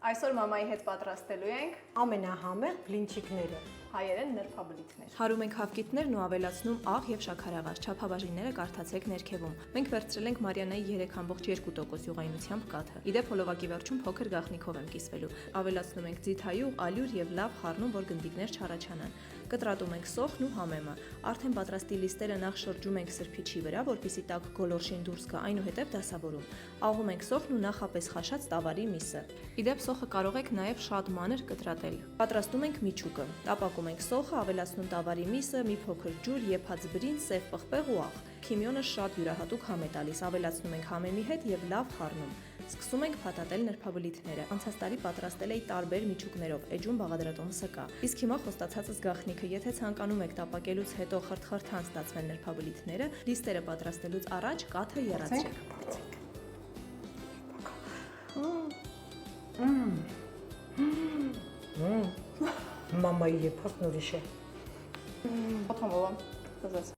Այսօր մամայի հետ պատրաստելու ենք ամենահամեղ բլինչիկները։ հայերեն նրբաբլիթներ։ Հարում ենք հավկիթներն ու ավելացնում աղ եւ շաքարավազ, չափաբաժինները կարդացեք ներքևում։ Մենք վերցրել ենք Մարիանայի 3.2% յուղայնությամբ կաթը։ Իդեպ հոլովակի վերջում փոքր գաղտնիքով եմ կիսվելու։ Ավելացնում ենք ձիթայուղ, ալյուր եւ լավ խառնում, որ գնդիկներ չառաջանան։ Կտրատում ենք սոխն ու համեմը։ Արդեն պատրաստի լիստերը նախ շրջում ենք սրբիչի վրա, որպեսզի տաք գոլորշին դուրս գա, այնուհետև դասավորում։ Աղում ենք սոխն ու նախապես խաշած տավարի միսը։ Իդեպ սոխը կարող եք նաև շատ մանր կտրատել։ Պատրաստում ենք միջուկը։ Տապակում ենք սոխը, ավելացնում տավարի միսը, մի փոքր ջուր, եփած բրինձ, սև պղպեղ ու աղ։ Քիմիոնը շատ յուրահատուկ համ է տալիս, ավելացնում ենք համեմի հետ եւ լավ խառնում։ Սկսում ենք փաթաթել նրբաբլիթները։ Անցած տարի պատրաստել էի տարբեր միջուկներով, էջում բաղադրատոմսը կա։ Իսկ հիմա խոստացածս գաղտնիքը, եթե ցանկանում եք տապակելուց հետո խրթխրթան ստացվեն նրբաբլիթները, լիստերը պատրաստելուց առաջ կաթը եռացրեք։ Մամայի եփած նորիշ է։ Ոթոմովա։